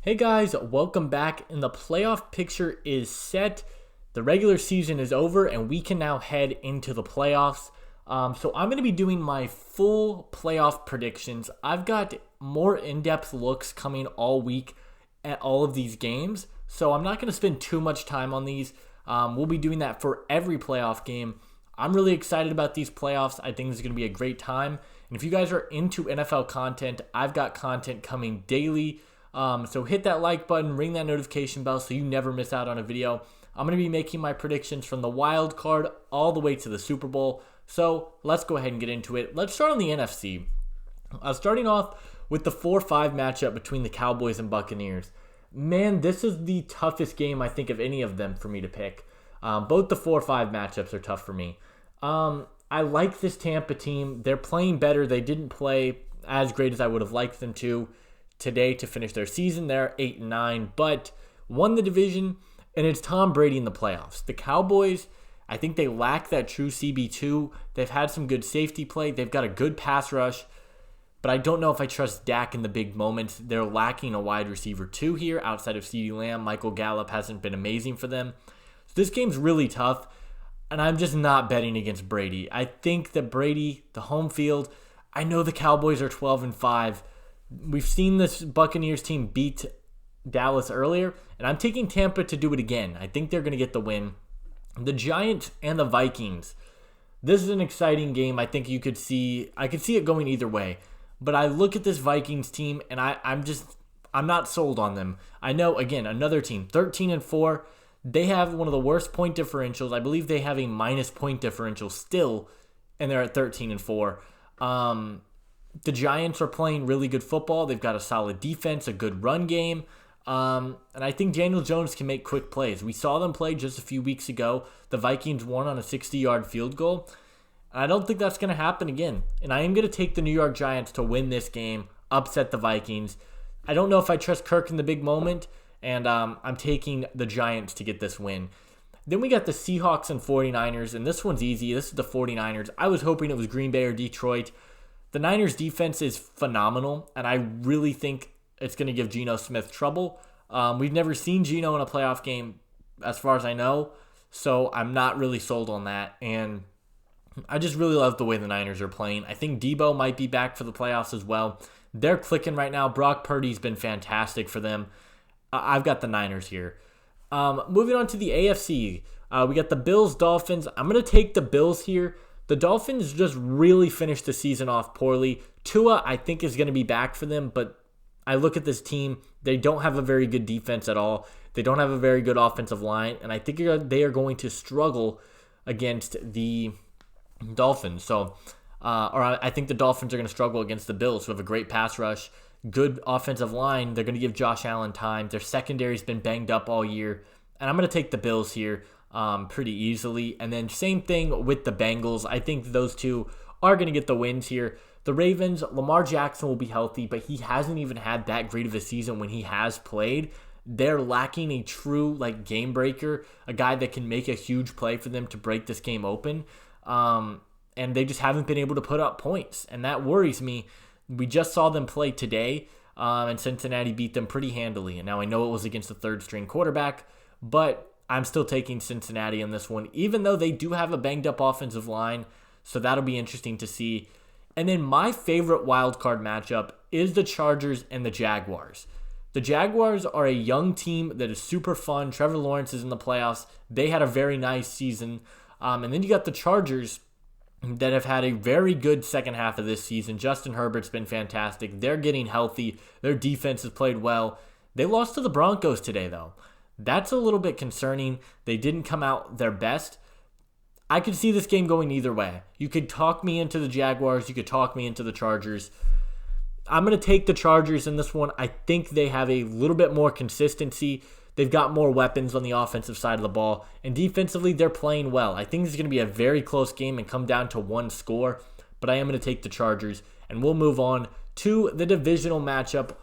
Hey guys, welcome back. And the playoff picture is set. The regular season is over and we can now head into the playoffs. So I'm going to be doing my full playoff predictions. I've got more in-depth looks coming all week at all of these games. So I'm not going to spend too much time on these. We'll be doing that for every playoff game. I'm really excited about these playoffs. I think this is going to be a great time. And if you guys are into NFL content, I've got content coming daily. So hit that like button, ring that notification bell so you never miss out on a video. I'm going to be making my predictions from the wild card all the way to the Super Bowl. So let's go ahead and get into it. Let's start on the NFC. Starting off with the 4-5 matchup between the Cowboys and Buccaneers. Man, this is the toughest game I think of any of them for me to pick. Both the 4-5 matchups are tough for me. I like this Tampa team. They're playing better. They didn't play as great as I would have liked them to today to finish their season. They're 8-9, but won the division, and it's Tom Brady in the playoffs. The Cowboys, I think they lack that true CB2. They've had some good safety play. They've got a good pass rush, but I don't know if I trust Dak in the big moments. They're lacking a wide receiver 2 here outside of CeeDee Lamb. Michael Gallup hasn't been amazing for them. So this game's really tough, and I'm just not betting against Brady. I think that Brady, the home field, I know the Cowboys are 12-5. We've seen this Buccaneers team beat Dallas earlier, and I'm taking Tampa to do it again. I think they're going to get the win. The Giants and the Vikings. This is an exciting game. I think I could see it going either way. But I look at this Vikings team, and I'm not sold on them. I know, again, another team, 13-4. They have one of the worst point differentials. I believe they have a minus point differential still, and they're at 13-4. The Giants are playing really good football. They've got a solid defense, a good run game. And I think Daniel Jones can make quick plays. We saw them play just a few weeks ago. The Vikings won on a 60-yard field goal. I don't think that's going to happen again. And I am going to take the New York Giants to win this game, upset the Vikings. I don't know if I trust Kirk in the big moment, and I'm taking the Giants to get this win. Then we got the Seahawks and 49ers, and this one's easy. This is the 49ers. I was hoping it was Green Bay or Detroit. The Niners defense is phenomenal, and I really think it's going to give Geno Smith trouble. We've never seen Geno in a playoff game as far as I know, so I'm not really sold on that. And I just really love the way the Niners are playing. I think Debo might be back for the playoffs as well. They're clicking right now. Brock Purdy's been fantastic for them. I've got the Niners here. Moving on to the AFC, we got the Bills, Dolphins. I'm going to take the Bills here. The Dolphins just really finished the season off poorly. Tua, I think, is going to be back for them, but I look at this team. They don't have a very good defense at all. They don't have a very good offensive line, and I think they are going to struggle against the Dolphins. I think the Dolphins are going to struggle against the Bills, who have a great pass rush, good offensive line. They're going to give Josh Allen time. Their secondary's been banged up all year, and I'm going to take the Bills here. Pretty easily. And then same thing with the Bengals. I think those two are going to get the wins here. The Ravens, Lamar Jackson will be healthy, but he hasn't even had that great of a season when he has played. They're lacking a true game breaker, a guy that can make a huge play for them to break this game open. And they just haven't been able to put up points, and that worries me. We just saw them play today, and Cincinnati beat them pretty handily. And now I know it was against a third-string quarterback, but I'm still taking Cincinnati on this one, even though they do have a banged-up offensive line, so that'll be interesting to see. And then my favorite wild card matchup is the Chargers and the Jaguars. The Jaguars are a young team that is super fun. Trevor Lawrence is in the playoffs. They had a very nice season. And then you got the Chargers that have had a very good second half of this season. Justin Herbert's been fantastic. They're getting healthy. Their defense has played well. They lost to the Broncos today, though. That's a little bit concerning. They didn't come out their best. I could see this game going either way. You could talk me into the Jaguars. You could talk me into the Chargers. I'm going to take the Chargers in this one. I think they have a little bit more consistency. They've got more weapons on the offensive side of the ball. And defensively, they're playing well. I think this is going to be a very close game and come down to one score. But I am going to take the Chargers. And we'll move on to the divisional matchup.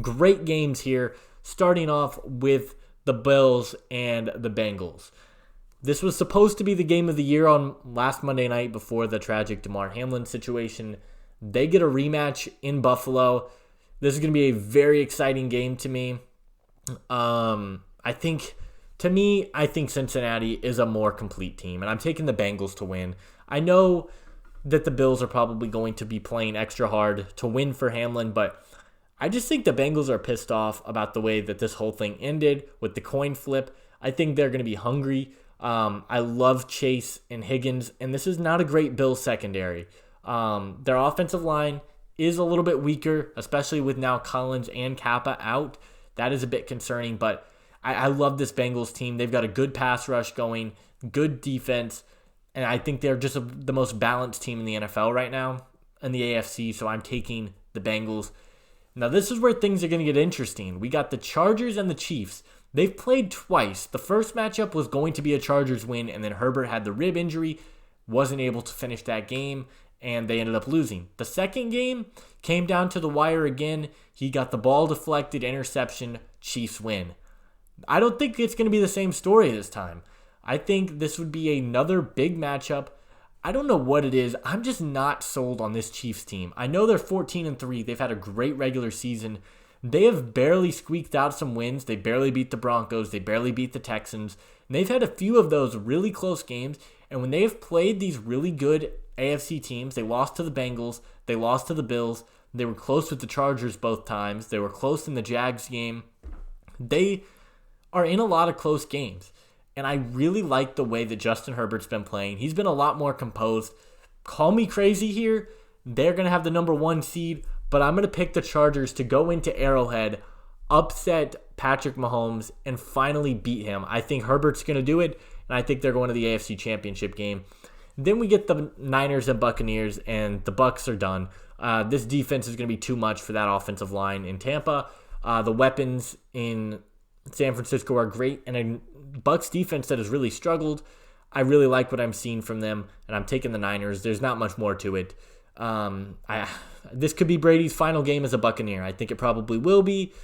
Great games here. Starting off with the Bills and the Bengals. This was supposed to be the game of the year on last Monday night before the tragic Damar Hamlin situation. They get a rematch in Buffalo. This is going to be a very exciting game to me. I think, to me, I think Cincinnati is a more complete team, and I'm taking the Bengals to win. I know that the Bills are probably going to be playing extra hard to win for Hamlin, but I just think the Bengals are pissed off about the way that this whole thing ended with the coin flip. I think they're going to be hungry. I love Chase and Higgins, and this is not a great Bills secondary. Their offensive line is a little bit weaker, especially with now Collins and Kappa out. That is a bit concerning, but I love this Bengals team. They've got a good pass rush going, good defense, and I think they're just the most balanced team in the NFL right now in the AFC, so I'm taking the Bengals. Now, this is where things are going to get interesting. We got the Chargers and the Chiefs. They've played twice. The first matchup was going to be a Chargers win, and then Herbert had the rib injury, wasn't able to finish that game, and they ended up losing. The second game came down to the wire again. He got the ball deflected, interception, Chiefs win. I don't think it's going to be the same story this time. I think this would be another big matchup. I don't know what it is. I'm just not sold on this Chiefs team. I know they're 14-3. They've had a great regular season. They have barely squeaked out some wins. They barely beat the Broncos. They barely beat the Texans. And they've had a few of those really close games. And when they have played these really good AFC teams, they lost to the Bengals. They lost to the Bills. They were close with the Chargers both times. They were close in the Jags game. They are in a lot of close games. And I really like the way that Justin Herbert's been playing. He's been a lot more composed. Call me crazy here. They're going to have the number 1 seed, but I'm going to pick the Chargers to go into Arrowhead, upset Patrick Mahomes, and finally beat him. I think Herbert's going to do it, and I think they're going to the AFC Championship game. Then we get the Niners and Buccaneers, and the Bucs are done. This defense is going to be too much for that offensive line in Tampa. The weapons in San Francisco are great, and a Bucs defense that has really struggled. I really like what I'm seeing from them, and I'm taking the Niners. There's not much more to it. This could be Brady's final game as a Buccaneer. I think it probably will be,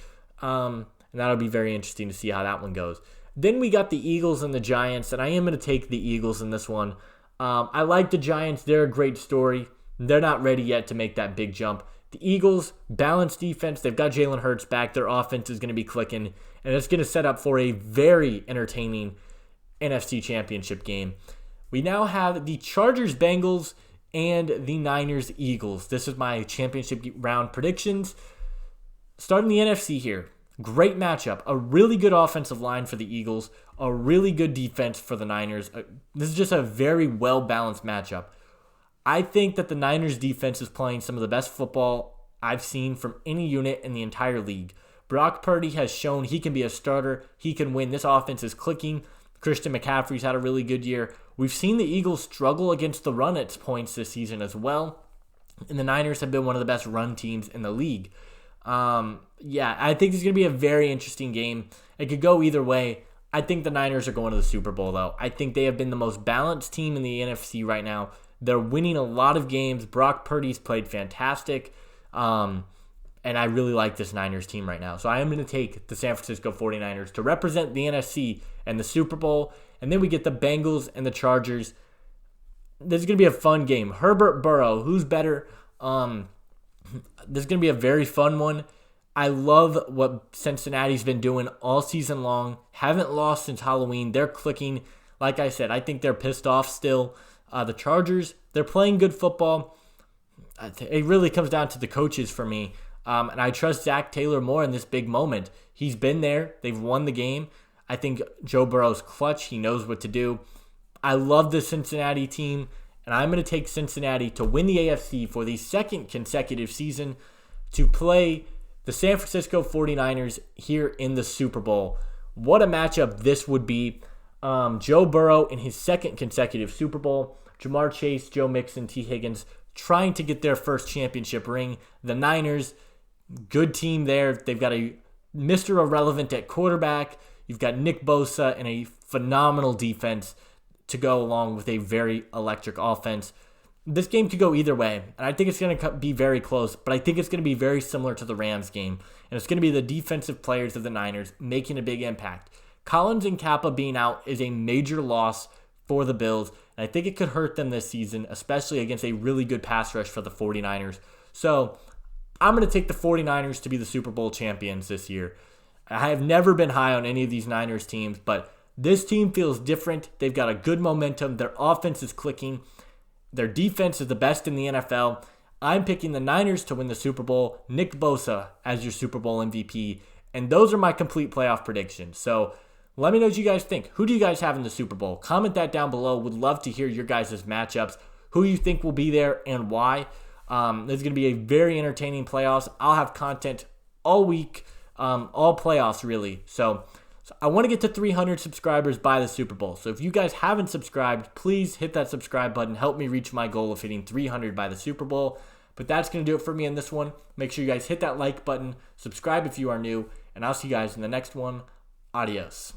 and that'll be very interesting to see how that one goes. Then we got the Eagles and the Giants, and I am going to take the Eagles in this one. I like the Giants. They're a great story. They're not ready yet to make that big jump. The Eagles, balanced defense. They've got Jalen Hurts back. Their offense is going to be clicking, and it's going to set up for a very entertaining NFC Championship game. We now have the Chargers-Bengals and the Niners-Eagles. This is my championship round predictions. Starting the NFC here. Great matchup. A really good offensive line for the Eagles. A really good defense for the Niners. This is just a very well-balanced matchup. I think that the Niners defense is playing some of the best football I've seen from any unit in the entire league. Brock Purdy has shown he can be a starter. He can win. This offense is clicking. Christian McCaffrey's had a really good year. We've seen the Eagles struggle against the run at points this season as well. And the Niners have been one of the best run teams in the league. I think it's going to be a very interesting game. It could go either way. I think the Niners are going to the Super Bowl, though. I think they have been the most balanced team in the NFC right now. They're winning a lot of games. Brock Purdy's played fantastic. And I really like this Niners team right now. So I am going to take the San Francisco 49ers to represent the NFC and the Super Bowl. And then we get the Bengals and the Chargers. This is going to be a fun game. Herbert, Burrow, who's better? This is going to be a very fun one. I love what Cincinnati's been doing all season long. Haven't lost since Halloween. They're clicking. Like I said, I think they're pissed off still. The Chargers, they're playing good football. It really comes down to the coaches for me. And I trust Zach Taylor more in this big moment. He's been there. They've won the game. I think Joe Burrow's clutch. He knows what to do. I love the Cincinnati team. And I'm going to take Cincinnati to win the AFC for the second consecutive season to play the San Francisco 49ers here in the Super Bowl. What a matchup this would be. Joe Burrow in his second consecutive Super Bowl. Jamar Chase, Joe Mixon, T. Higgins trying to get their first championship ring. The Niners, good team there. They've got a Mr. Irrelevant at quarterback. You've got Nick Bosa and a phenomenal defense to go along with a very electric offense. This game could go either way, and I think it's going to be very close, but I think it's going to be very similar to the Rams game, and it's going to be the defensive players of the Niners making a big impact. Collins and Kappa being out is a major loss for the Bills, and I think it could hurt them this season, especially against a really good pass rush for the 49ers. So I'm going to take the 49ers to be the Super Bowl champions this year. I have never been high on any of these Niners teams, but this team feels different. They've got a good momentum. Their offense is clicking. Their defense is the best in the NFL. I'm picking the Niners to win the Super Bowl, Nick Bosa as your Super Bowl MVP, and those are my complete playoff predictions. So let me know what you guys think. Who do you guys have in the Super Bowl? Comment that down below. Would love to hear your guys' matchups, who you think will be there and why. There's going to be a very entertaining playoffs. I'll have content all week, all playoffs really. So I want to get to 300 subscribers by the Super Bowl. So if you guys haven't subscribed, please hit that subscribe button. Help me reach my goal of hitting 300 by the Super Bowl. But that's going to do it for me in this one. Make sure you guys hit that like button, subscribe if you are new, and I'll see you guys in the next one. Adios.